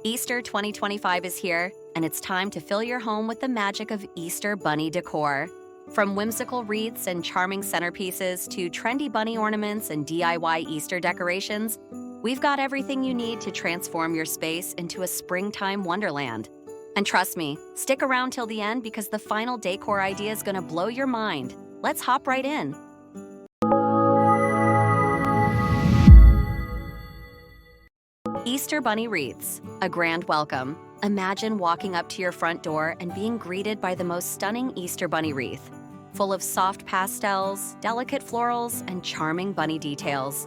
Easter 2025 is here, and it's time to fill your home with the magic of Easter Bunny Decor. From whimsical wreaths and charming centerpieces to trendy bunny ornaments and DIY Easter decorations, we've got everything you need to transform your space into a springtime wonderland. And trust me, stick around till the end because the final decor idea is gonna blow your mind. Let's hop right in. Easter Bunny Wreaths, a grand welcome. Imagine walking up to your front door and being greeted by the most stunning Easter bunny wreath, full of soft pastels, delicate florals, and charming bunny details.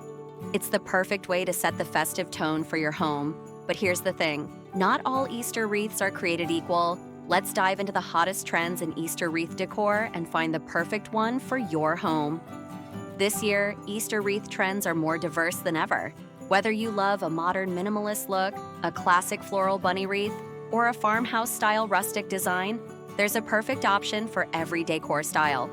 It's the perfect way to set the festive tone for your home. But here's the thing, not all Easter wreaths are created equal. Let's dive into the hottest trends in Easter wreath decor and find the perfect one for your home. This year, Easter wreath trends are more diverse than ever. Whether you love a modern minimalist look, a classic floral bunny wreath, or a farmhouse-style rustic design, there's a perfect option for every decor style.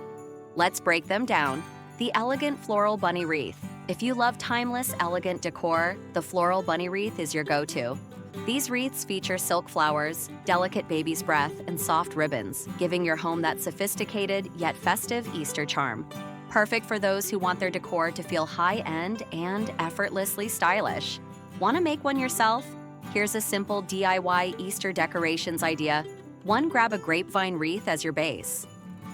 Let's break them down. The elegant floral bunny wreath. If you love timeless, elegant decor, the floral bunny wreath is your go-to. These wreaths feature silk flowers, delicate baby's breath, and soft ribbons, giving your home that sophisticated yet festive Easter charm. Perfect for those who want their decor to feel high-end and effortlessly stylish. Want to make one yourself? Here's a simple DIY Easter decorations idea. 1. Grab a grapevine wreath as your base.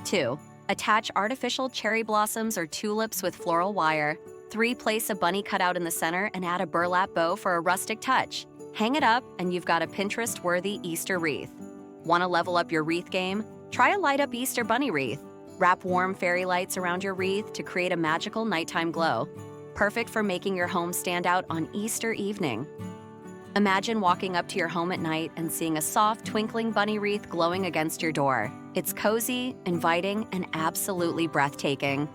2. Attach artificial cherry blossoms or tulips with floral wire. 3. Place a bunny cutout in the center and add a burlap bow for a rustic touch. Hang it up and you've got a Pinterest-worthy Easter wreath. Want to level up your wreath game? Try a light-up Easter bunny wreath. Wrap warm fairy lights around your wreath to create a magical nighttime glow. Perfect for making your home stand out on Easter evening. Imagine walking up to your home at night and seeing a soft, twinkling bunny wreath glowing against your door. It's cozy, inviting, and absolutely breathtaking.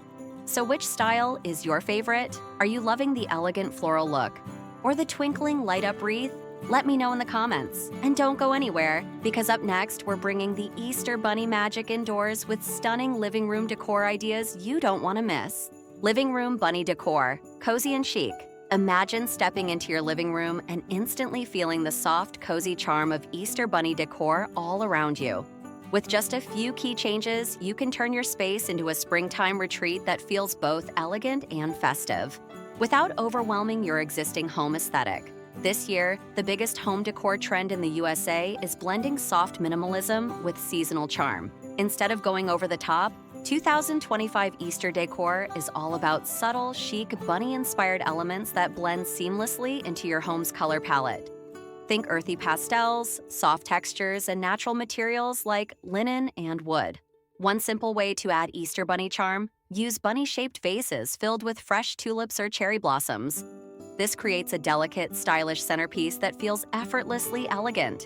So which style is your favorite? Are you loving the elegant floral look? Or the twinkling light-up wreath? Let me know in the comments. And don't go anywhere, because up next, we're bringing the Easter Bunny magic indoors with stunning living room decor ideas you don't want to miss. Living room bunny decor, cozy and chic. Imagine stepping into your living room and instantly feeling the soft, cozy charm of Easter Bunny decor all around you. With just a few key changes, you can turn your space into a springtime retreat that feels both elegant and festive, without overwhelming your existing home aesthetic. This year, the biggest home decor trend in the USA is blending soft minimalism with seasonal charm. Instead of going over the top, 2025 Easter decor is all about subtle, chic, bunny-inspired elements that blend seamlessly into your home's color palette. Think earthy pastels, soft textures, and natural materials like linen and wood. One simple way to add Easter bunny charm: use bunny-shaped vases filled with fresh tulips or cherry blossoms. This creates a delicate, stylish centerpiece that feels effortlessly elegant.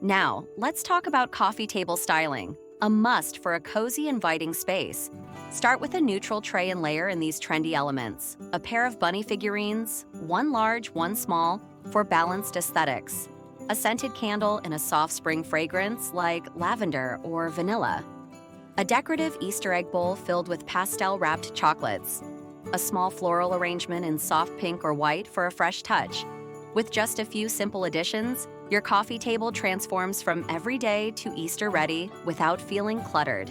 Now, let's talk about coffee table styling, a must for a cozy, inviting space. Start with a neutral tray and layer in these trendy elements. A pair of bunny figurines, one large, one small, for balanced aesthetics. A scented candle in a soft spring fragrance like lavender or vanilla. A decorative Easter egg bowl filled with pastel-wrapped chocolates. A small floral arrangement in soft pink or white for a fresh touch. With just a few simple additions, your coffee table transforms from everyday to Easter ready without feeling cluttered.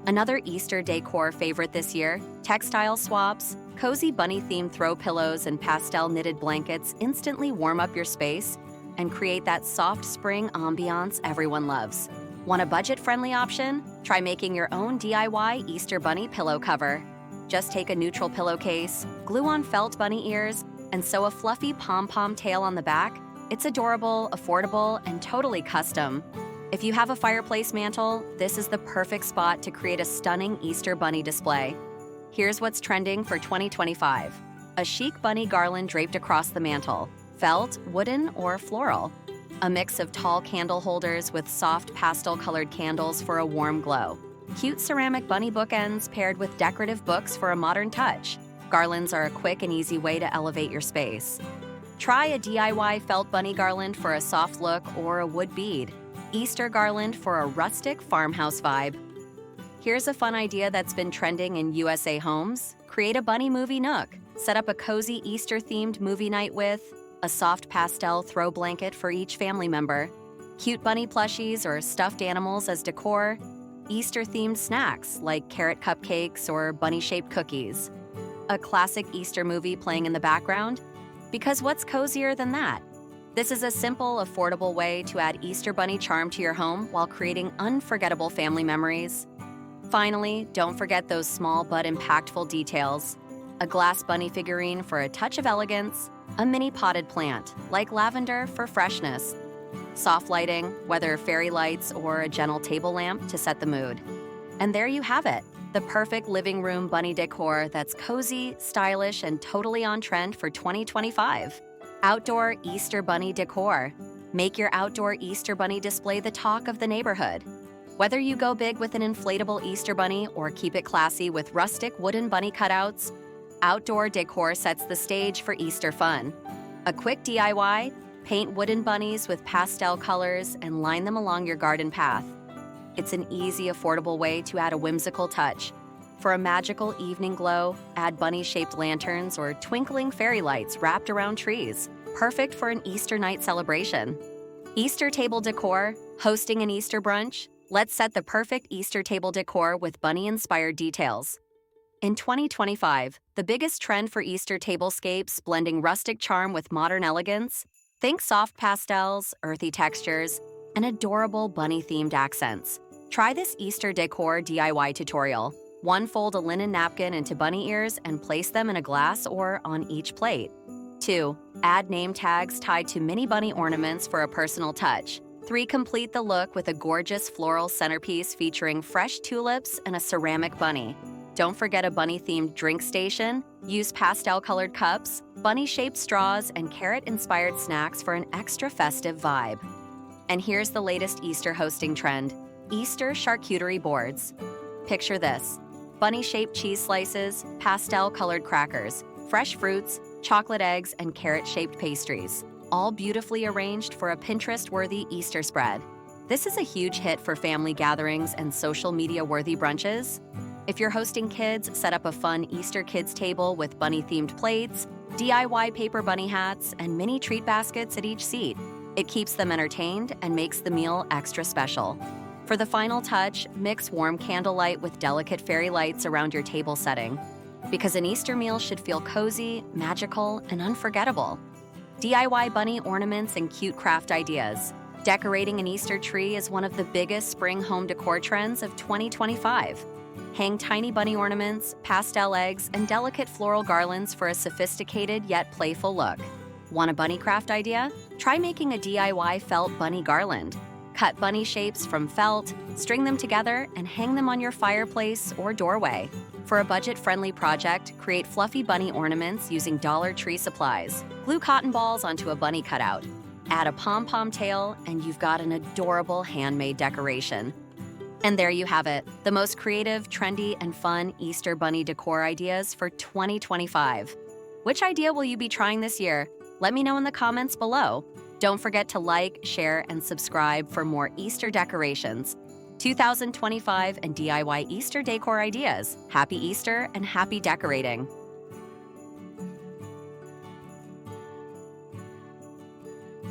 Another Easter decor favorite this year: textile swaps. Cozy bunny-themed throw pillows and pastel knitted blankets instantly warm up your space and create that soft spring ambiance everyone loves. Want a budget-friendly option? Try making your own DIY Easter bunny pillow cover. Just take a neutral pillowcase, glue on felt bunny ears, and sew a fluffy pom-pom tail on the back. It's adorable, affordable, and totally custom. If you have a fireplace mantle, this is the perfect spot to create a stunning Easter bunny display. Here's what's trending for 2025. A chic bunny garland draped across the mantle, felt, wooden, or floral. A mix of tall candle holders with soft pastel-colored candles for a warm glow. Cute ceramic bunny bookends paired with decorative books for a modern touch. Garlands are a quick and easy way to elevate your space. Try a DIY felt bunny garland for a soft look or a wood bead. Easter garland for a rustic farmhouse vibe. Here's a fun idea that's been trending in USA homes. Create a bunny movie nook. Set up a cozy Easter-themed movie night with a soft pastel throw blanket for each family member, cute bunny plushies or stuffed animals as decor, Easter-themed snacks like carrot cupcakes or bunny-shaped cookies, a classic Easter movie playing in the background, because what's cozier than that? This is a simple, affordable way to add Easter Bunny charm to your home while creating unforgettable family memories. Finally, don't forget those small but impactful details. A glass bunny figurine for a touch of elegance, a mini potted plant, like lavender for freshness, soft lighting, whether fairy lights or a gentle table lamp to set the mood. And there you have it, the perfect living room bunny decor that's cozy, stylish, and totally on trend for 2025. Outdoor Easter Bunny Decor. Make your outdoor Easter Bunny display the talk of the neighborhood. Whether you go big with an inflatable Easter bunny or keep it classy with rustic wooden bunny cutouts, outdoor decor sets the stage for Easter fun. A quick DIY, paint wooden bunnies with pastel colors and line them along your garden path. It's an easy, affordable way to add a whimsical touch. For a magical evening glow, add bunny-shaped lanterns or twinkling fairy lights wrapped around trees, perfect for an Easter night celebration. Easter table decor, hosting an Easter brunch? Let's set the perfect Easter table decor with bunny-inspired details. In 2025, the biggest trend for Easter tablescapes blending rustic charm with modern elegance. Think soft pastels, earthy textures, and adorable bunny-themed accents. Try this Easter decor DIY tutorial. 1. Fold a linen napkin into bunny ears and place them in a glass or on each plate. 2. Add name tags tied to mini bunny ornaments for a personal touch. 3. Complete the look with a gorgeous floral centerpiece featuring fresh tulips and a ceramic bunny. Don't forget a bunny-themed drink station. Use pastel-colored cups, bunny-shaped straws, and carrot-inspired snacks for an extra festive vibe. And here's the latest Easter hosting trend: Easter charcuterie boards. Picture this: bunny-shaped cheese slices, pastel-colored crackers, fresh fruits, chocolate eggs, and carrot-shaped pastries, all beautifully arranged for a Pinterest-worthy Easter spread. This is a huge hit for family gatherings and social media-worthy brunches. If you're hosting kids, set up a fun Easter kids table with bunny-themed plates, DIY paper bunny hats, and mini treat baskets at each seat. It keeps them entertained and makes the meal extra special. For the final touch, mix warm candlelight with delicate fairy lights around your table setting, because an Easter meal should feel cozy, magical, and unforgettable. DIY bunny ornaments and cute craft ideas. Decorating an Easter tree is one of the biggest spring home decor trends of 2025. Hang tiny bunny ornaments, pastel eggs, and delicate floral garlands for a sophisticated yet playful look. Want a bunny craft idea? Try making a DIY felt bunny garland. Cut bunny shapes from felt, string them together, and hang them on your fireplace or doorway. For a budget-friendly project, create fluffy bunny ornaments using Dollar Tree supplies. Glue cotton balls onto a bunny cutout. Add a pom-pom tail, and you've got an adorable handmade decoration. And there you have it, the most creative, trendy, and fun Easter bunny decor ideas for 2025. Which idea will you be trying this year? Let me know in the comments below. Don't forget to like, share, and subscribe for more Easter decorations, 2025 and DIY Easter decor ideas. Happy Easter and happy decorating!